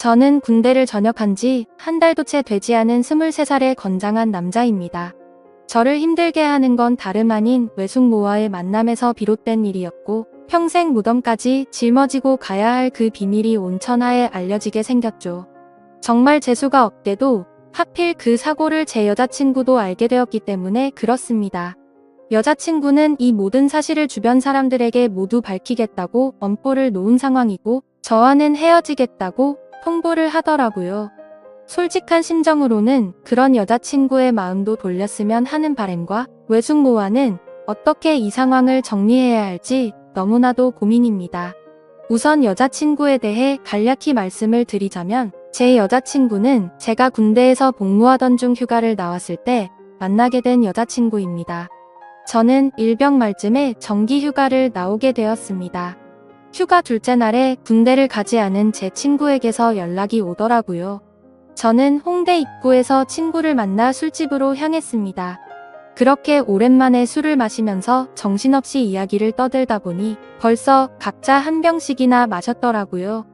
저는 군대를 전역한 지 한 달도 채 되지 않은 23살의 건장한 남자입니다. 저를 힘들게 하는 건 다름 아닌 외숙모와의 만남에서 비롯된 일이었고 평생 무덤까지 짊어지고 가야 할 그 비밀이 온 천하에 알려지게 생겼죠. 정말 재수가 없게도 하필 그 사고를 제 여자친구도 알게 되었기 때문에 그렇습니다. 여자친구는 이 모든 사실을 주변 사람들에게 모두 밝히겠다고 엄포를 놓은 상황이고 저와는 헤어지겠다고 통보를 하더라고요. 솔직한 심정으로는 그런 여자친구의 마음도 돌렸으면 하는 바람과 외숙모와는 어떻게 이 상황을 정리해야 할지 너무나도 고민입니다. 우선 여자친구에 대해 간략히 말씀을 드리자면 제 여자친구는 제가 군대에서 복무하던 중 휴가를 나왔을 때 만나게 된 여자친구입니다. 저는 일병 말쯤에 정기 휴가를 나오게 되었습니다. 휴가 둘째 날에 군대를 가지 않은 제 친구에게서 연락이 오더라고요. 저는 홍대 입구에서 친구를 만나 술집으로 향했습니다. 그렇게 오랜만에 술을 마시면서 정신없이 이야기를 떠들다 보니 벌써 각자 한 병씩이나 마셨더라고요.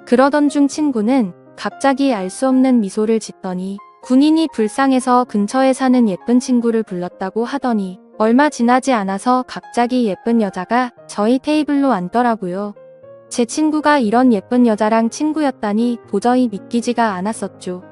그러던 중 친구는 갑자기 알 수 없는 미소를 짓더니 군인이 불쌍해서 근처에 사는 예쁜 친구를 불렀다고 하더니 얼마 지나지 않아서 갑자기 예쁜 여자가 저희 테이블로 앉더라고요. 제 친구가 이런 예쁜 여자랑 친구였다니 도저히 믿기지가 않았었죠.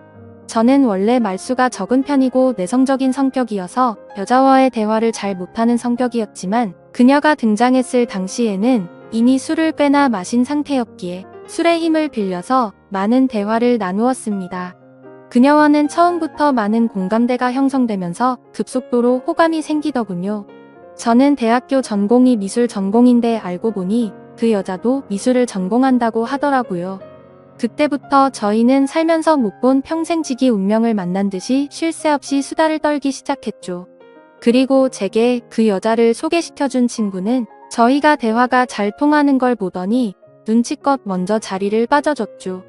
저는 원래 말수가 적은 편이고 내성적인 성격이어서 여자와의 대화를 잘 못하는 성격이었지만 그녀가 등장했을 당시에는 이미 술을 꽤나 마신 상태였기에 술의 힘을 빌려서 많은 대화를 나누었습니다. 그녀와는 처음부터 많은 공감대가 형성되면서 급속도로 호감이 생기더군요. 저는 대학교 전공이 미술 전공인데 알고 보니 그 여자도 미술을 전공한다고 하더라고요. 그때부터 저희는 살면서 못 본 평생지기 운명을 만난 듯이 쉴 새 없이 수다를 떨기 시작했죠. 그리고 제게 그 여자를 소개시켜준 친구는 저희가 대화가 잘 통하는 걸 보더니 눈치껏 먼저 자리를 빠져줬죠.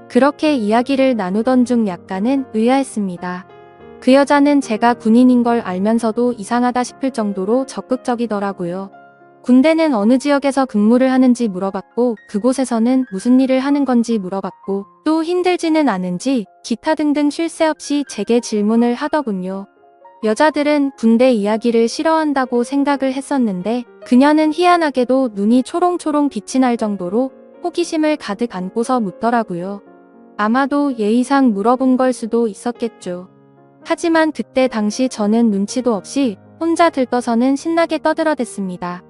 그렇게 이야기를 나누던 중 약간은 의아했습니다. 그 여자는 제가 군인인 걸 알면서도 이상하다 싶을 정도로 적극적이더라고요. 군대는 어느 지역에서 근무를 하는지 물어봤고 그곳에서는 무슨 일을 하는 건지 물어봤고 또 힘들지는 않은지 기타 등등 쉴 새 없이 제게 질문을 하더군요. 여자들은 군대 이야기를 싫어한다고 생각을 했었는데 그녀는 희한하게도 눈이 초롱초롱 빛이 날 정도로 호기심을 가득 안고서 묻더라고요. 아마도 예의상 물어본 걸 수도 있었겠죠. 하지만 그때 당시 저는 눈치도 없이 혼자 들떠서는 신나게 떠들어댔습니다.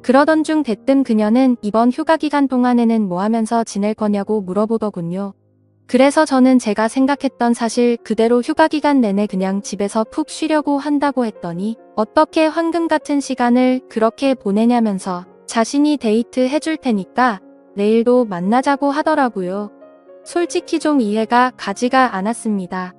그러던 중 대뜸 그녀는 이번 휴가 기간 동안에는 뭐 하면서 지낼 거냐고 물어보더군요. 그래서 저는 제가 생각했던 사실 그대로 휴가 기간 내내 그냥 집에서 푹 쉬려고 한다고 했더니 어떻게 황금 같은 시간을 그렇게 보내냐면서 자신이 데이트 해줄 테니까 내일도 만나자고 하더라고요. 솔직히 좀 이해가 가지가 않았습니다.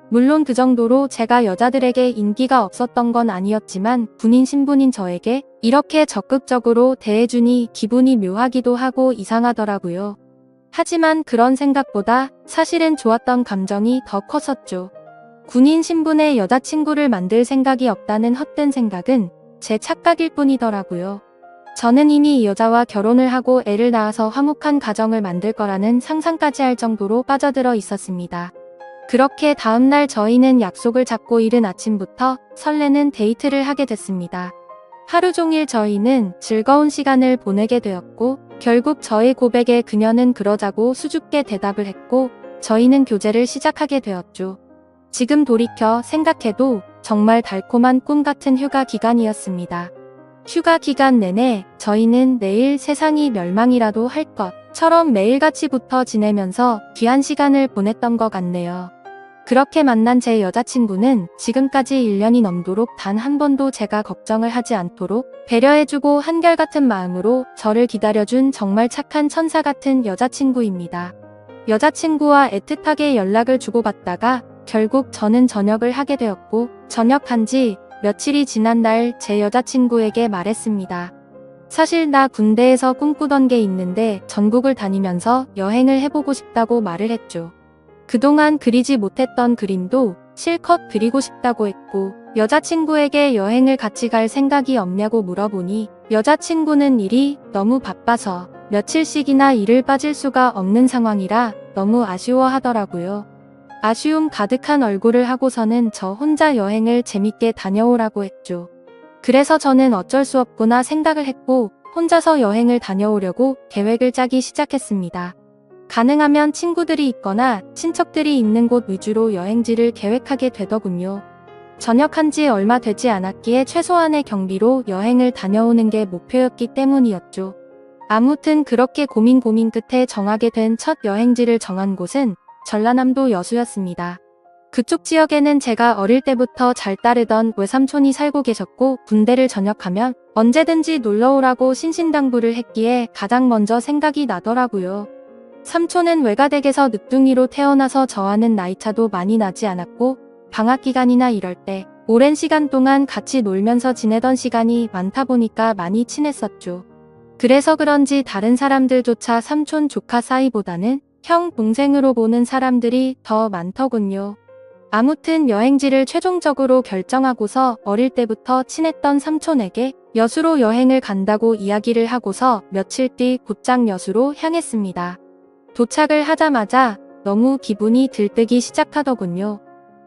물론 그 정도로 제가 여자들에게 인기가 없었던 건 아니었지만 군인 신분인 저에게 이렇게 적극적으로 대해주니 기분이 묘하기도 하고 이상하더라고요. 하지만 그런 생각보다 사실은 좋았던 감정이 더 컸었죠. 군인 신분의 여자친구를 만들 생각이 없다는 헛된 생각은 제 착각일 뿐이더라고요. 저는 이미 이 여자와 결혼을 하고 애를 낳아서 화목한 가정을 만들 거라는 상상까지 할 정도로 빠져들어 있었습니다. 그렇게 다음날 저희는 약속을 잡고 이른 아침부터 설레는 데이트를 하게 됐습니다. 하루 종일 저희는 즐거운 시간을 보내게 되었고 결국 저의 고백에 그녀는 그러자고 수줍게 대답을 했고 저희는 교제를 시작하게 되었죠. 지금 돌이켜 생각해도 정말 달콤한 꿈 같은 휴가 기간이었습니다. 휴가 기간 내내 저희는 내일 세상이 멸망이라도 할 것처럼 매일같이 붙어 지내면서 귀한 시간을 보냈던 것 같네요. 그렇게 만난 제 여자친구는 지금까지 1년이 넘도록 단 한 번도 제가 걱정을 하지 않도록 배려해주고 한결같은 마음으로 저를 기다려준 정말 착한 천사 같은 여자친구입니다. 여자친구와 애틋하게 연락을 주고받다가 결국 저는 전역을 하게 되었고 전역한 지 며칠이 지난 날 제 여자친구에게 말했습니다. 사실 나 군대에서 꿈꾸던 게 있는데 전국을 다니면서 여행을 해보고 싶다고 말을 했죠. 그동안 그리지 못했던 그림도 실컷 그리고 싶다고 했고 여자친구에게 여행을 같이 갈 생각이 없냐고 물어보니 여자친구는 일이 너무 바빠서 며칠씩이나 일을 빠질 수가 없는 상황이라 너무 아쉬워하더라고요. 아쉬움 가득한 얼굴을 하고서는 저 혼자 여행을 재밌게 다녀오라고 했죠. 그래서 저는 어쩔 수 없구나 생각을 했고 혼자서 여행을 다녀오려고 계획을 짜기 시작했습니다. 가능하면 친구들이 있거나 친척들이 있는 곳 위주로 여행지를 계획하게 되더군요. 전역한 지 얼마 되지 않았기에 최소한의 경비로 여행을 다녀오는 게 목표였기 때문이었죠. 아무튼 그렇게 고민 끝에 정하게 된 첫 여행지를 정한 곳은 전라남도 여수였습니다. 그쪽 지역에는 제가 어릴 때부터 잘 따르던 외삼촌이 살고 계셨고 군대를 전역하면 언제든지 놀러오라고 신신당부를 했기에 가장 먼저 생각이 나더라고요. 삼촌은 외가댁에서 늦둥이로 태어나서 저와는 나이차도 많이 나지 않았고 방학 기간이나 이럴 때 오랜 시간 동안 같이 놀면서 지내던 시간이 많다 보니까 많이 친했었죠. 그래서 그런지 다른 사람들조차 삼촌 조카 사이보다는 형 동생으로 보는 사람들이 더 많더군요. 아무튼 여행지를 최종적으로 결정하고서 어릴 때부터 친했던 삼촌에게 여수로 여행을 간다고 이야기를 하고서 며칠 뒤 곧장 여수로 향했습니다. 도착을 하자마자 너무 기분이 들뜨기 시작하더군요.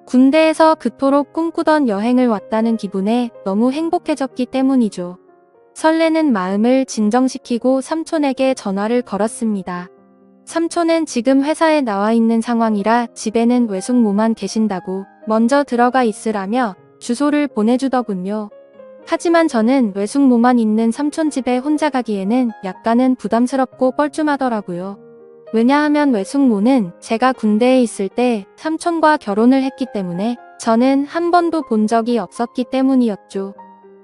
군대에서 그토록 꿈꾸던 여행을 왔다는 기분에 너무 행복해졌기 때문이죠. 설레는 마음을 진정시키고 삼촌에게 전화를 걸었습니다. 삼촌은 지금 회사에 나와 있는 상황이라 집에는 외숙모만 계신다고 먼저 들어가 있으라며 주소를 보내주더군요. 하지만 저는 외숙모만 있는 삼촌 집에 혼자 가기에는 약간은 부담스럽고 뻘쭘하더라고요. 왜냐하면 외숙모는 제가 군대에 있을 때 삼촌과 결혼을 했기 때문에 저는 한 번도 본 적이 없었기 때문이었죠.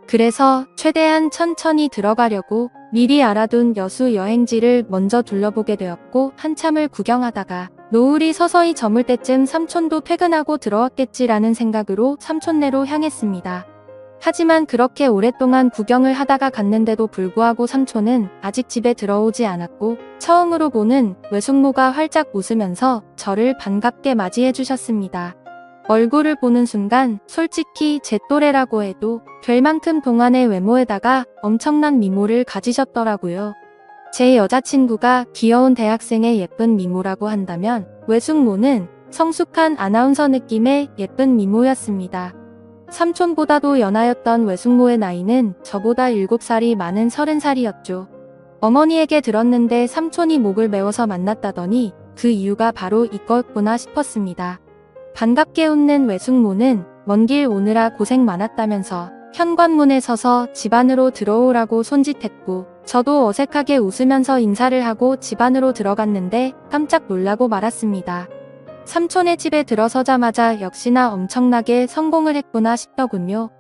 그래서 최대한 천천히 들어가려고 미리 알아둔 여수 여행지를 먼저 둘러보게 되었고 한참을 구경하다가 노을이 서서히 저물 때쯤 삼촌도 퇴근하고 들어왔겠지라는 생각으로 삼촌네로 향했습니다. 하지만 그렇게 오랫동안 구경을 하다가 갔는데도 불구하고 삼촌은 아직 집에 들어오지 않았고 처음으로 보는 외숙모가 활짝 웃으면서 저를 반갑게 맞이해 주셨습니다. 얼굴을 보는 순간 솔직히 제 또래라고 해도 될 만큼 동안의 외모에다가 엄청난 미모를 가지셨더라고요. 제 여자친구가 귀여운 대학생의 예쁜 미모라고 한다면 외숙모는 성숙한 아나운서 느낌의 예쁜 미모였습니다. 삼촌보다도 연하였던 외숙모의 나이는 저보다 7살이 많은 30살이었죠. 어머니에게 들었는데 삼촌이 목을 메워서 만났다더니 그 이유가 바로 이거였구나 싶었습니다. 반갑게 웃는 외숙모는 먼 길 오느라 고생 많았다면서 현관문에 서서 집 안으로 들어오라고 손짓했고 저도 어색하게 웃으면서 인사를 하고 집 안으로 들어갔는데 깜짝 놀라고 말았습니다. 삼촌의 집에 들어서자마자 역시나 엄청나게 성공을 했구나 싶더군요.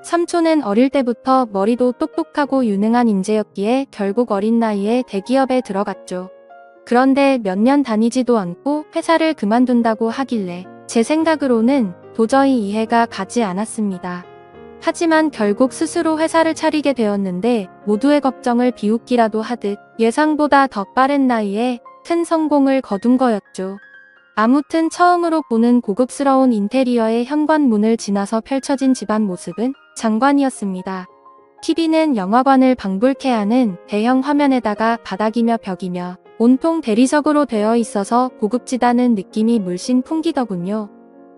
삼촌은 어릴 때부터 머리도 똑똑하고 유능한 인재였기에 결국 어린 나이에 대기업에 들어갔죠. 그런데 몇 년 다니지도 않고 회사를 그만둔다고 하길래 제 생각으로는 도저히 이해가 가지 않았습니다. 하지만 결국 스스로 회사를 차리게 되었는데 모두의 걱정을 비웃기라도 하듯 예상보다 더 빠른 나이에 큰 성공을 거둔 거였죠. 아무튼 처음으로 보는 고급스러운 인테리어의 현관문을 지나서 펼쳐진 집안 모습은 장관이었습니다. TV는 영화관을 방불케 하는 대형 화면에다가 바닥이며 벽이며 온통 대리석으로 되어 있어서 고급지다는 느낌이 물씬 풍기더군요.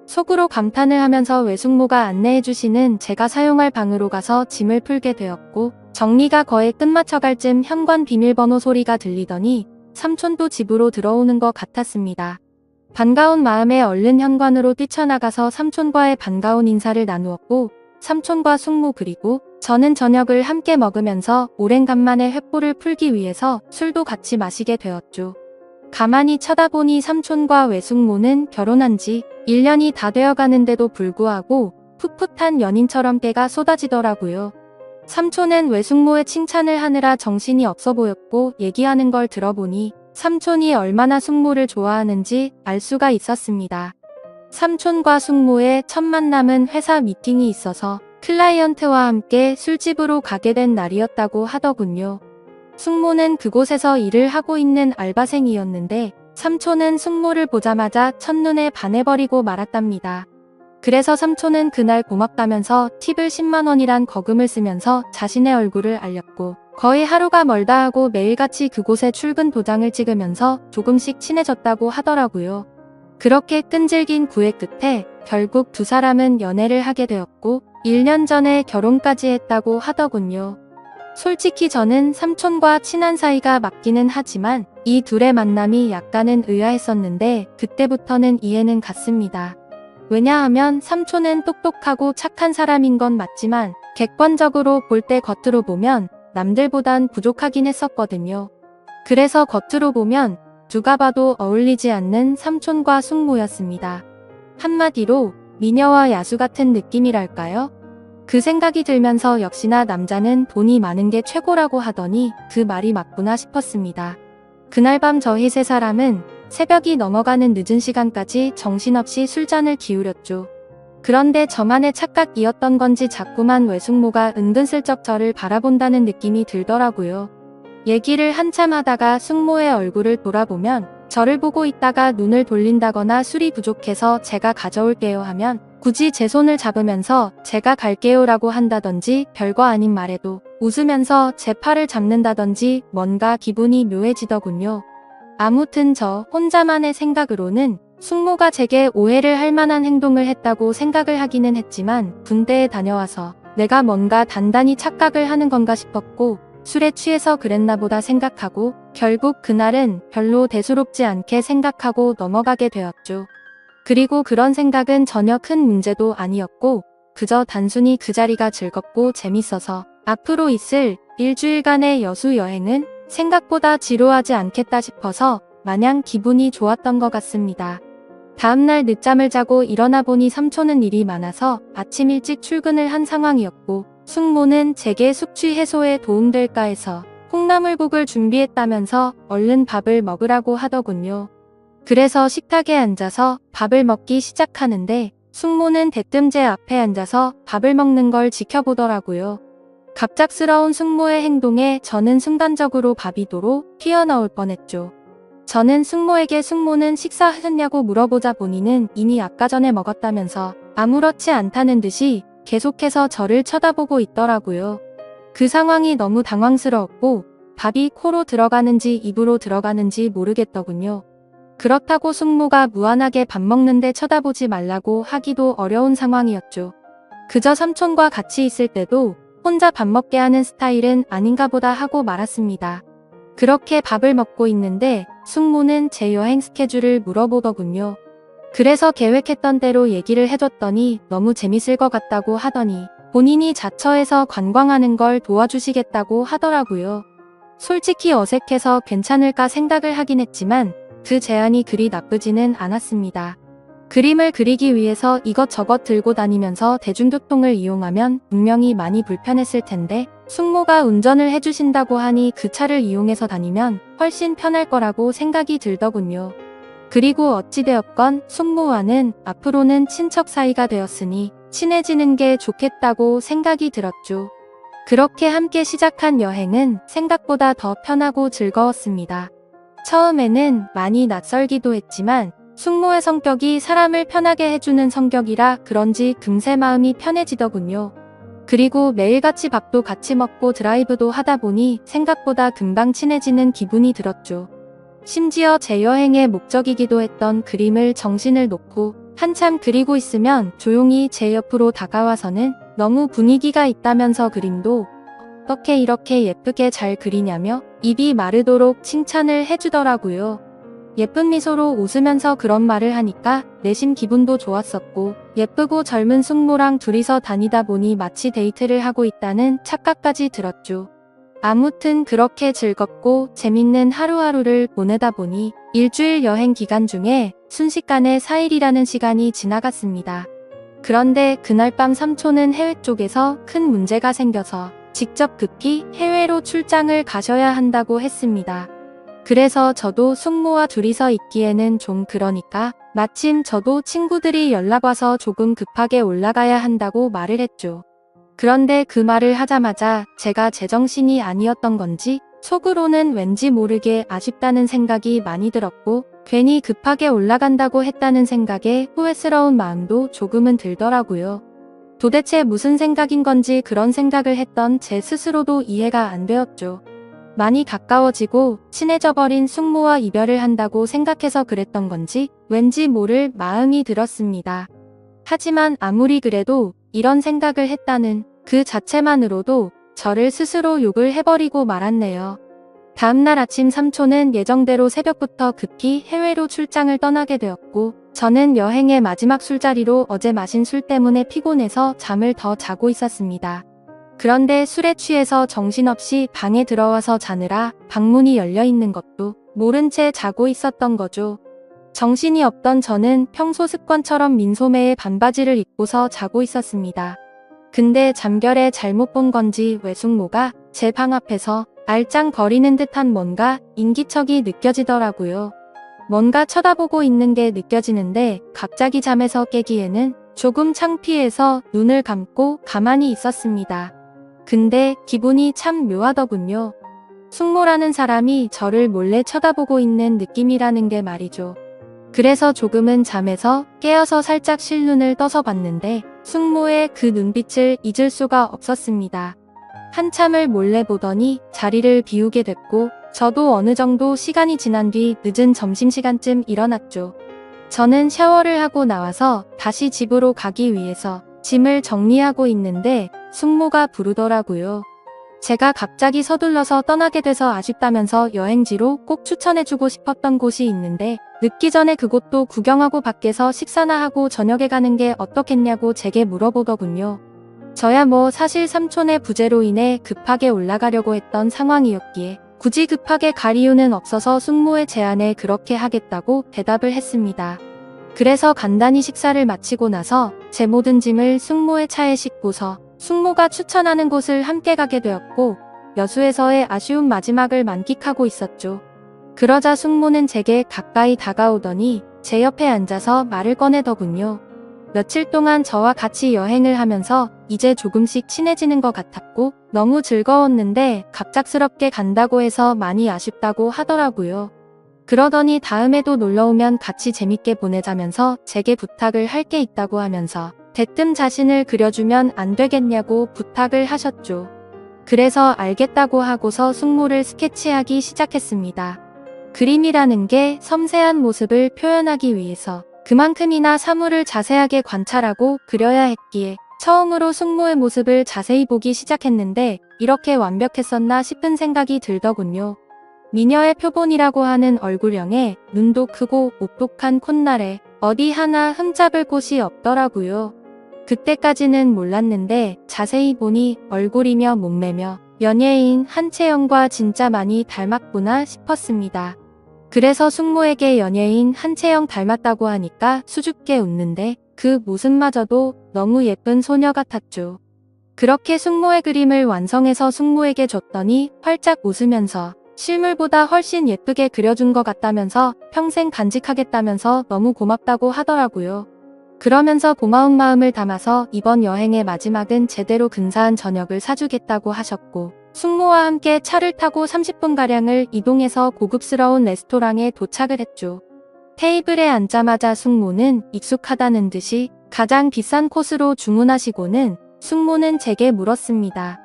속으로 감탄을 하면서 외숙모가 안내해주시는 제가 사용할 방으로 가서 짐을 풀게 되었고 정리가 거의 끝마쳐갈 쯤 현관 비밀번호 소리가 들리더니 삼촌도 집으로 들어오는 것 같았습니다. 반가운 마음에 얼른 현관으로 뛰쳐나가서 삼촌과의 반가운 인사를 나누었고 삼촌과 숙모 그리고 저는 저녁을 함께 먹으면서 오랜간만에 횃불을 풀기 위해서 술도 같이 마시게 되었죠. 가만히 쳐다보니 삼촌과 외숙모는 결혼한 지 1년이 다 되어가는데도 불구하고 풋풋한 연인처럼 깨가 쏟아지더라고요. 삼촌은 외숙모의 칭찬을 하느라 정신이 없어 보였고 얘기하는 걸 들어보니 삼촌이 얼마나 숙모를 좋아하는지 알 수가 있었습니다. 삼촌과 숙모의 첫 만남은 회사 미팅이 있어서 클라이언트와 함께 술집으로 가게 된 날이었다고 하더군요. 숙모는 그곳에서 일을 하고 있는 알바생이었는데 삼촌은 숙모를 보자마자 첫눈에 반해버리고 말았답니다. 그래서 삼촌은 그날 고맙다면서 팁을 10만 원이란 거금을 쓰면서 자신의 얼굴을 알렸고 거의 하루가 멀다 하고 매일같이 그곳에 출근 도장을 찍으면서 조금씩 친해졌다고 하더라고요. 그렇게 끈질긴 구애 끝에 결국 두 사람은 연애를 하게 되었고 1년 전에 결혼까지 했다고 하더군요. 솔직히 저는 삼촌과 친한 사이가 맞기는 하지만 이 둘의 만남이 약간은 의아했었는데 그때부터는 이해는 갔습니다. 왜냐하면 삼촌은 똑똑하고 착한 사람인 건 맞지만 객관적으로 볼 때 겉으로 보면 남들보단 부족하긴 했었거든요. 그래서 겉으로 보면 누가 봐도 어울리지 않는 삼촌과 숙모였습니다. 한마디로 미녀와 야수 같은 느낌이랄까요? 그 생각이 들면서 역시나 남자는 돈이 많은 게 최고라고 하더니 그 말이 맞구나 싶었습니다. 그날 밤 저희 세 사람은 새벽이 넘어가는 늦은 시간까지 정신없이 술잔을 기울였죠. 그런데 저만의 착각이었던 건지 자꾸만 외숙모가 은근슬쩍 저를 바라본다는 느낌이 들더라고요. 얘기를 한참 하다가 숙모의 얼굴을 돌아보면 저를 보고 있다가 눈을 돌린다거나 술이 부족해서 제가 가져올게요 하면 굳이 제 손을 잡으면서 제가 갈게요라고 한다든지 별거 아닌 말에도 웃으면서 제 팔을 잡는다든지 뭔가 기분이 묘해지더군요. 아무튼 저 혼자만의 생각으로는 숙모가 제게 오해를 할 만한 행동을 했다고 생각을 하기는 했지만 군대에 다녀와서 내가 뭔가 단단히 착각을 하는 건가 싶었고 술에 취해서 그랬나 보다 생각하고 결국 그날은 별로 대수롭지 않게 생각하고 넘어가게 되었죠. 그리고 그런 생각은 전혀 큰 문제도 아니었고 그저 단순히 그 자리가 즐겁고 재밌어서 앞으로 있을 일주일간의 여수 여행은 생각보다 지루하지 않겠다 싶어서 마냥 기분이 좋았던 것 같습니다. 다음날 늦잠을 자고 일어나 보니 삼촌은 일이 많아서 아침 일찍 출근을 한 상황이었고 숙모는 제게 숙취 해소에 도움될까 해서 콩나물국을 준비했다면서 얼른 밥을 먹으라고 하더군요. 그래서 식탁에 앉아서 밥을 먹기 시작하는데 숙모는 대뜸 제 앞에 앉아서 밥을 먹는 걸 지켜보더라고요. 갑작스러운 숙모의 행동에 저는 순간적으로 밥이도로 튀어나올 뻔했죠. 저는 숙모에게 숙모는 식사하셨냐고 물어보자 보니는 이미 아까 전에 먹었다면서 아무렇지 않다는 듯이 계속해서 저를 쳐다보고 있더라고요. 그 상황이 너무 당황스러웠고 밥이 코로 들어가는지 입으로 들어가는지 모르겠더군요. 그렇다고 숙모가 무한하게 밥 먹는데 쳐다보지 말라고 하기도 어려운 상황이었죠. 그저 삼촌과 같이 있을 때도 혼자 밥 먹게 하는 스타일은 아닌가 보다 하고 말았습니다. 그렇게 밥을 먹고 있는데 숙모는 제 여행 스케줄을 물어보더군요. 그래서 계획했던 대로 얘기를 해줬더니 너무 재밌을 것 같다고 하더니 본인이 자처해서 관광하는 걸 도와주시겠다고 하더라고요. 솔직히 어색해서 괜찮을까 생각을 하긴 했지만 그 제안이 그리 나쁘지는 않았습니다. 그림을 그리기 위해서 이것저것 들고 다니면서 대중교통을 이용하면 분명히 많이 불편했을 텐데 숙모가 운전을 해주신다고 하니 그 차를 이용해서 다니면 훨씬 편할 거라고 생각이 들더군요. 그리고 어찌되었건 숙모와는 앞으로는 친척 사이가 되었으니 친해지는 게 좋겠다고 생각이 들었죠. 그렇게 함께 시작한 여행은 생각보다 더 편하고 즐거웠습니다. 처음에는 많이 낯설기도 했지만 숙모의 성격이 사람을 편하게 해주는 성격이라 그런지 금세 마음이 편해지더군요. 그리고 매일같이 밥도 같이 먹고 드라이브도 하다 보니 생각보다 금방 친해지는 기분이 들었죠. 심지어 제 여행의 목적이기도 했던 그림을 정신을 놓고 한참 그리고 있으면 조용히 제 옆으로 다가와서는 너무 분위기가 있다면서 그림도 어떻게 이렇게 예쁘게 잘 그리냐며 입이 마르도록 칭찬을 해주더라고요. 예쁜 미소로 웃으면서 그런 말을 하니까 내심 기분도 좋았었고 예쁘고 젊은 숙모랑 둘이서 다니다 보니 마치 데이트를 하고 있다는 착각까지 들었죠. 아무튼 그렇게 즐겁고 재밌는 하루하루를 보내다 보니 일주일 여행 기간 중에 순식간에 4일이라는 시간이 지나갔습니다. 그런데 그날 밤 삼촌은 해외 쪽에서 큰 문제가 생겨서 직접 급히 해외로 출장을 가셔야 한다고 했습니다. 그래서 저도 숙모와 둘이서 있기에는 좀 그러니까 마침 저도 친구들이 연락와서 조금 급하게 올라가야 한다고 말을 했죠. 그런데 그 말을 하자마자 제가 제정신이 아니었던 건지 속으로는 왠지 모르게 아쉽다는 생각이 많이 들었고 괜히 급하게 올라간다고 했다는 생각에 후회스러운 마음도 조금은 들더라고요. 도대체 무슨 생각인 건지 그런 생각을 했던 제 스스로도 이해가 안 되었죠. 많이 가까워지고 친해져 버린 숙모와 이별을 한다고 생각해서 그랬던 건지 왠지 모를 마음이 들었습니다. 하지만 아무리 그래도 이런 생각을 했다는 그 자체만으로도 저를 스스로 욕을 해버리고 말았네요. 다음날 아침 삼촌은 예정대로 새벽부터 급히 해외로 출장을 떠나게 되었고 저는 여행의 마지막 술자리로 어제 마신 술 때문에 피곤해서 잠을 더 자고 있었습니다. 그런데 술에 취해서 정신없이 방에 들어와서 자느라 방문이 열려 있는 것도 모른 채 자고 있었던 거죠. 정신이 없던 저는 평소 습관처럼 민소매에 반바지를 입고서 자고 있었습니다. 근데 잠결에 잘못 본 건지 외숙모가 제 방 앞에서 알짱거리는 듯한 뭔가 인기척이 느껴지더라고요. 뭔가 쳐다보고 있는 게 느껴지는데 갑자기 잠에서 깨기에는 조금 창피해서 눈을 감고 가만히 있었습니다. 근데 기분이 참 묘하더군요. 숙모라는 사람이 저를 몰래 쳐다보고 있는 느낌이라는 게 말이죠. 그래서 조금은 잠에서 깨어서 살짝 실눈을 떠서 봤는데 숙모의 그 눈빛을 잊을 수가 없었습니다. 한참을 몰래 보더니 자리를 비우게 됐고 저도 어느 정도 시간이 지난 뒤 늦은 점심시간쯤 일어났죠. 저는 샤워를 하고 나와서 다시 집으로 가기 위해서 짐을 정리하고 있는데 숙모가 부르더라고요. 제가 갑자기 서둘러서 떠나게 돼서 아쉽다면서 여행지로 꼭 추천해주고 싶었던 곳이 있는데 늦기 전에 그곳도 구경하고 밖에서 식사나 하고 저녁에 가는 게 어떻겠냐고 제게 물어보더군요. 저야 뭐 사실 삼촌의 부재로 인해 급하게 올라가려고 했던 상황이었기에 굳이 급하게 갈 이유는 없어서 숙모의 제안에 그렇게 하겠다고 대답을 했습니다. 그래서 간단히 식사를 마치고 나서 제 모든 짐을 숙모의 차에 싣고서 숙모가 추천하는 곳을 함께 가게 되었고 여수에서의 아쉬운 마지막을 만끽하고 있었죠. 그러자 숙모는 제게 가까이 다가오더니 제 옆에 앉아서 말을 꺼내더군요. 며칠 동안 저와 같이 여행을 하면서 이제 조금씩 친해지는 것 같았고 너무 즐거웠는데 갑작스럽게 간다고 해서 많이 아쉽다고 하더라고요. 그러더니 다음에도 놀러오면 같이 재밌게 보내자면서 제게 부탁을 할 게 있다고 하면서 대뜸 자신을 그려주면 안 되겠냐고 부탁을 하셨죠. 그래서 알겠다고 하고서 숙모를 스케치하기 시작했습니다. 그림이라는 게 섬세한 모습을 표현하기 위해서 그만큼이나 사물을 자세하게 관찰하고 그려야 했기에 처음으로 숙모의 모습을 자세히 보기 시작했는데 이렇게 완벽했었나 싶은 생각이 들더군요. 미녀의 표본이라고 하는 얼굴형에 눈도 크고 오똑한 콧날에 어디 하나 흠잡을 곳이 없더라고요. 그때까지는 몰랐는데 자세히 보니 얼굴이며 몸매며 연예인 한채영과 진짜 많이 닮았구나 싶었습니다. 그래서 숙모에게 연예인 한채영 닮았다고 하니까 수줍게 웃는데 그 모습마저도 너무 예쁜 소녀 같았죠. 그렇게 숙모의 그림을 완성해서 숙모에게 줬더니 활짝 웃으면서 실물보다 훨씬 예쁘게 그려준 것 같다면서 평생 간직하겠다면서 너무 고맙다고 하더라고요. 그러면서 고마운 마음을 담아서 이번 여행의 마지막은 제대로 근사한 저녁을 사주겠다고 하셨고 숙모와 함께 차를 타고 30분가량을 이동해서 고급스러운 레스토랑에 도착을 했죠. 테이블에 앉자마자 숙모는 익숙하다는 듯이 가장 비싼 코스로 주문하시고는 숙모는 제게 물었습니다.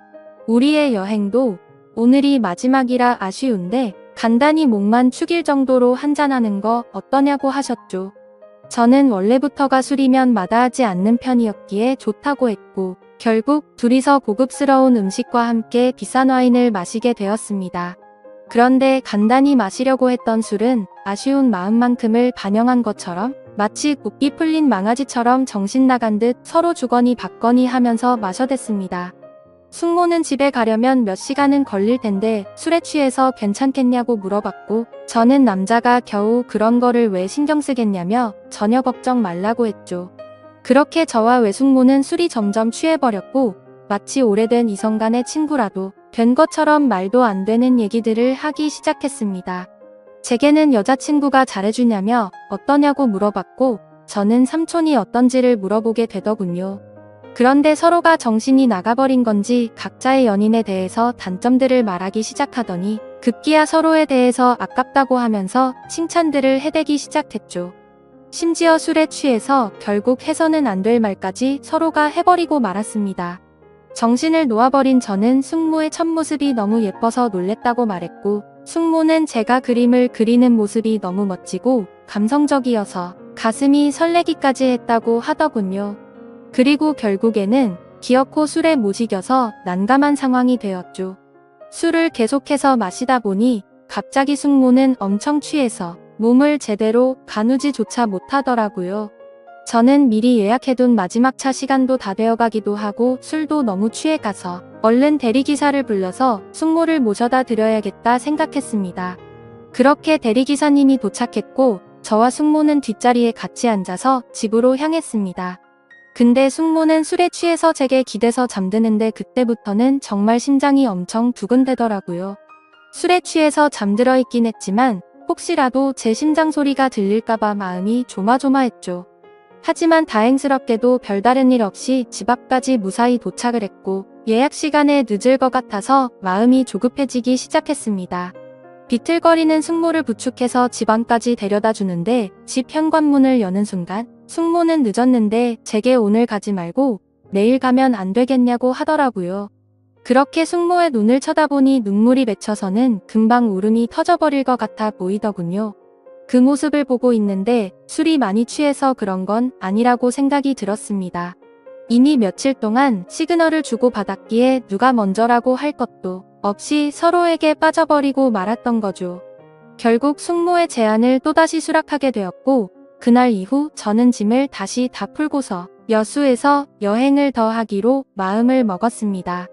우리의 여행도 오늘이 마지막이라 아쉬운데 간단히 목만 축일 정도로 한잔하는 거 어떠냐고 하셨죠. 저는 원래부터가 술이면 마다하지 않는 편이었기에 좋다고 했고 결국 둘이서 고급스러운 음식과 함께 비싼 와인을 마시게 되었습니다. 그런데 간단히 마시려고 했던 술은 아쉬운 마음만큼을 반영한 것처럼 마치 곱비 풀린 망아지처럼 정신 나간 듯 서로 주거니 받거니 하면서 마셔댔습니다. 숙모는 집에 가려면 몇 시간은 걸릴 텐데 술에 취해서 괜찮겠냐고 물어봤고 저는 남자가 겨우 그런 거를 왜 신경 쓰겠냐며 전혀 걱정 말라고 했죠. 그렇게 저와 외숙모는 술이 점점 취해버렸고 마치 오래된 이성 간의 친구라도 된 것처럼 말도 안 되는 얘기들을 하기 시작했습니다. 제게는 여자친구가 잘해주냐며 어떠냐고 물어봤고 저는 삼촌이 어떤지를 물어보게 되더군요. 그런데 서로가 정신이 나가버린 건지 각자의 연인에 대해서 단점들을 말하기 시작하더니 급기야 서로에 대해서 아깝다고 하면서 칭찬들을 해대기 시작했죠. 심지어 술에 취해서 결국 해서는 안 될 말까지 서로가 해버리고 말았습니다. 정신을 놓아버린 저는 숙모의 첫모습이 너무 예뻐서 놀랬다고 말했고, 숙모는 제가 그림을 그리는 모습이 너무 멋지고 감성적이어서 가슴이 설레기까지 했다고 하더군요. 그리고 결국에는 기어코 술에 못 이겨서 난감한 상황이 되었죠. 술을 계속해서 마시다 보니 갑자기 숙모는 엄청 취해서 몸을 제대로 가누지조차 못하더라고요. 저는 미리 예약해둔 마지막 차 시간도 다 되어가기도 하고 술도 너무 취해 가서 얼른 대리기사를 불러서 숙모를 모셔다 드려야겠다 생각했습니다. 그렇게 대리기사님이 도착했고 저와 숙모는 뒷자리에 같이 앉아서 집으로 향했습니다. 근데 숙모는 술에 취해서 제게 기대서 잠드는데 그때부터는 정말 심장이 엄청 두근대더라고요. 술에 취해서 잠들어 있긴 했지만 혹시라도 제 심장 소리가 들릴까봐 마음이 조마조마했죠. 하지만 다행스럽게도 별다른 일 없이 집 앞까지 무사히 도착을 했고 예약 시간에 늦을 것 같아서 마음이 조급해지기 시작했습니다. 비틀거리는 숙모를 부축해서 집 안까지 데려다 주는데 집 현관문을 여는 순간 숙모는 늦었는데 제게 오늘 가지 말고 내일 가면 안 되겠냐고 하더라고요. 그렇게 숙모의 눈을 쳐다보니 눈물이 맺혀서는 금방 울음이 터져버릴 것 같아 보이더군요. 그 모습을 보고 있는데 술이 많이 취해서 그런 건 아니라고 생각이 들었습니다. 이미 며칠 동안 시그널을 주고받았기에 누가 먼저라고 할 것도 없이 서로에게 빠져버리고 말았던 거죠. 결국 숙모의 제안을 또다시 수락하게 되었고 그날 이후 저는 짐을 다시 다 풀고서 여수에서 여행을 더 하기로 마음을 먹었습니다.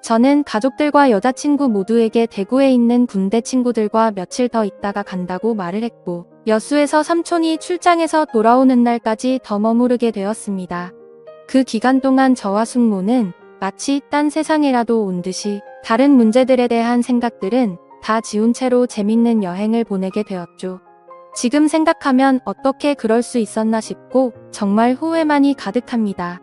저는 가족들과 여자친구 모두에게 대구에 있는 군대 친구들과 며칠 더 있다가 간다고 말을 했고 여수에서 삼촌이 출장에서 돌아오는 날까지 더 머무르게 되었습니다. 그 기간 동안 저와 숙모는 마치 딴 세상에라도 온 듯이 다른 문제들에 대한 생각들은 다 지운 채로 재밌는 여행을 보내게 되었죠. 지금 생각하면 어떻게 그럴 수 있었나 싶고 정말 후회만이 가득합니다.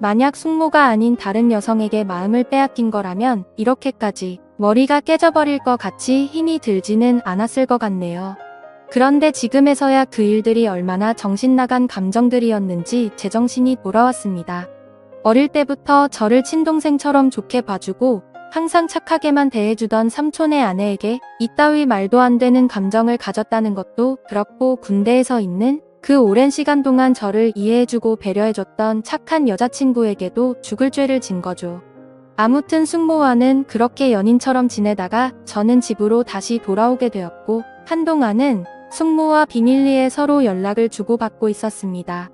만약 숙모가 아닌 다른 여성에게 마음을 빼앗긴 거라면 이렇게까지 머리가 깨져버릴 것 같이 힘이 들지는 않았을 것 같네요. 그런데 지금에서야 그 일들이 얼마나 정신나간 감정들이었는지 제정신이 돌아왔습니다. 어릴 때부터 저를 친동생처럼 좋게 봐주고 항상 착하게만 대해주던 삼촌의 아내에게 이따위 말도 안 되는 감정을 가졌다는 것도 그렇고 군대에서 있는 그 오랜 시간 동안 저를 이해해주고 배려해줬던 착한 여자친구에게도 죽을 죄를 진 거죠. 아무튼 숙모와는 그렇게 연인처럼 지내다가 저는 집으로 다시 돌아오게 되었고 한동안은 숙모와 비밀리에 서로 연락을 주고받고 있었습니다.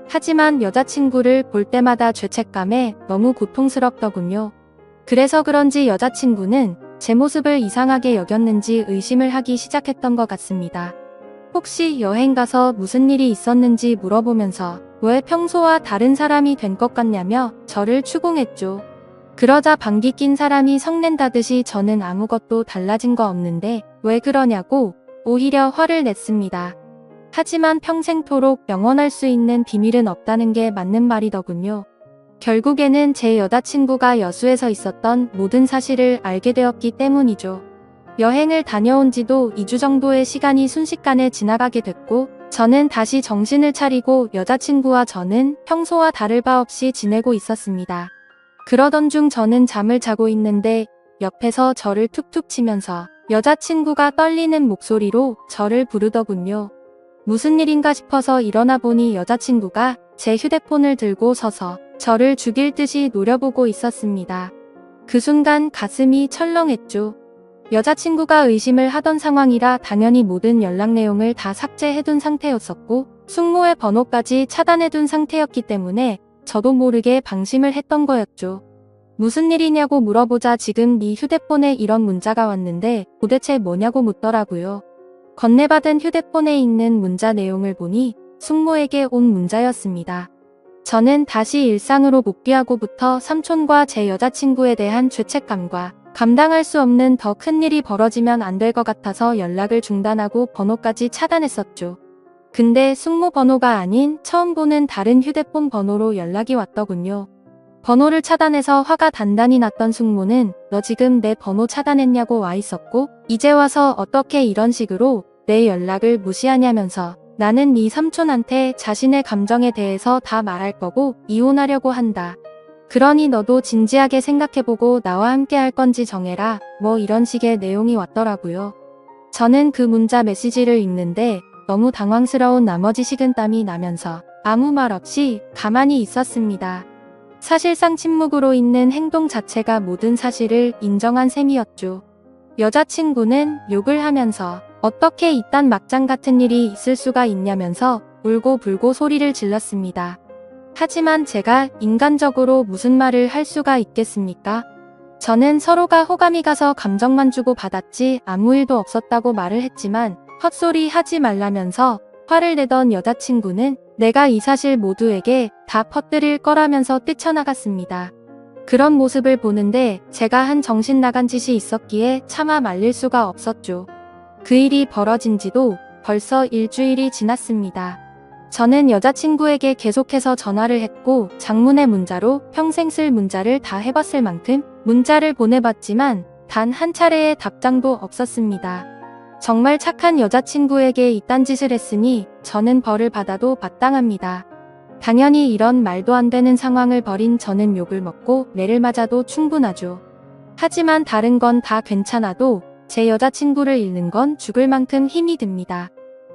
하지만 여자친구를 볼 때마다 죄책감에 너무 고통스럽더군요. 그래서 그런지 여자친구는 제 모습을 이상하게 여겼는지 의심을 하기 시작했던 것 같습니다. 혹시 여행 가서 무슨 일이 있었는지 물어보면서 왜 평소와 다른 사람이 된 것 같냐며 저를 추궁했죠. 그러자 방귀 낀 사람이 성낸다듯이 저는 아무것도 달라진 거 없는데 왜 그러냐고 오히려 화를 냈습니다. 하지만 평생토록 영원할 수 있는 비밀은 없다는 게 맞는 말이더군요. 결국에는 제 여자친구가 여수에서 있었던 모든 사실을 알게 되었기 때문이죠. 여행을 다녀온 지도 2주 정도의 시간이 순식간에 지나가게 됐고 저는 다시 정신을 차리고 여자친구와 저는 평소와 다를 바 없이 지내고 있었습니다. 그러던 중 저는 잠을 자고 있는데 옆에서 저를 툭툭 치면서 여자친구가 떨리는 목소리로 저를 부르더군요. 무슨 일인가 싶어서 일어나 보니 여자친구가 제 휴대폰을 들고 서서 저를 죽일 듯이 노려보고 있었습니다. 그 순간 가슴이 철렁했죠. 여자친구가 의심을 하던 상황이라 당연히 모든 연락 내용을 다 삭제해둔 상태였었고 숙모의 번호까지 차단해둔 상태였기 때문에 저도 모르게 방심을 했던 거였죠. 무슨 일이냐고 물어보자 지금 네 휴대폰에 이런 문자가 왔는데 도대체 뭐냐고 묻더라고요. 건네받은 휴대폰에 있는 문자 내용을 보니 숙모에게 온 문자였습니다. 저는 다시 일상으로 복귀하고부터 삼촌과 제 여자친구에 대한 죄책감과 감당할 수 없는 더 큰 일이 벌어지면 안 될 것 같아서 연락을 중단하고 번호까지 차단했었죠. 근데 숙모 번호가 아닌 처음 보는 다른 휴대폰 번호로 연락이 왔더군요. 번호를 차단해서 화가 단단히 났던 숙모는 너 지금 내 번호 차단했냐고 와 있었고 이제 와서 어떻게 이런 식으로 내 연락을 무시하냐면서 나는 네 삼촌한테 자신의 감정에 대해서 다 말할 거고 이혼하려고 한다. 그러니 너도 진지하게 생각해보고 나와 함께 할 건지 정해라. 뭐 이런 식의 내용이 왔더라고요. 저는 그 문자 메시지를 읽는데 너무 당황스러운 나머지 식은땀이 나면서 아무 말 없이 가만히 있었습니다. 사실상 침묵으로 있는 행동 자체가 모든 사실을 인정한 셈이었죠. 여자친구는 욕을 하면서 어떻게 이딴 막장 같은 일이 있을 수가 있냐면서 울고불고 소리를 질렀습니다. 하지만 제가 인간적으로 무슨 말을 할 수가 있겠습니까? 저는 서로가 호감이 가서 감정만 주고 받았지 아무 일도 없었다고 말을 했지만 헛소리 하지 말라면서 화를 내던 여자친구는 내가 이 사실 모두에게 다 퍼뜨릴 거라면서 뛰쳐나갔습니다. 그런 모습을 보는데 제가 한 정신 나간 짓이 있었기에 차마 말릴 수가 없었죠. 그 일이 벌어진 지도 벌써 일주일이 지났습니다. 저는 여자친구에게 계속해서 전화를 했고 장문의 문자로 평생 쓸 문자를 다 해봤을 만큼 문자를 보내봤지만 단 한 차례의 답장도 없었습니다. 정말 착한 여자친구에게 이딴 짓을 했으니 저는 벌을 받아도 마땅합니다. 당연히 이런 말도 안 되는 상황을 벌인 저는 욕을 먹고 매를 맞아도 충분하죠. 하지만 다른 건 다 괜찮아도 제 여자친구를 잃는 건 죽을 만큼 힘이 듭니다.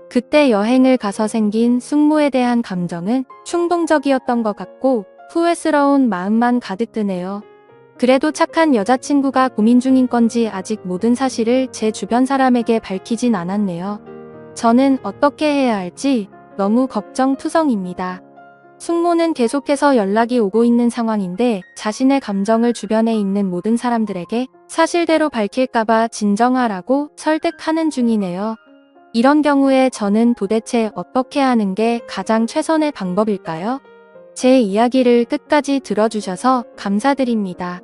그때 여행을 가서 생긴 숙모에 대한 감정은 충동적이었던 것 같고 후회스러운 마음만 가득 드네요. 그래도 착한 여자친구가 고민 중인 건지 아직 모든 사실을 제 주변 사람에게 밝히진 않았네요. 저는 어떻게 해야 할지 너무 걱정투성입니다. 숙모는 계속해서 연락이 오고 있는 상황인데 자신의 감정을 주변에 있는 모든 사람들에게 사실대로 밝힐까봐 진정하라고 설득하는 중이네요. 이런 경우에 저는 도대체 어떻게 하는 게 가장 최선의 방법일까요? 제 이야기를 끝까지 들어주셔서 감사드립니다.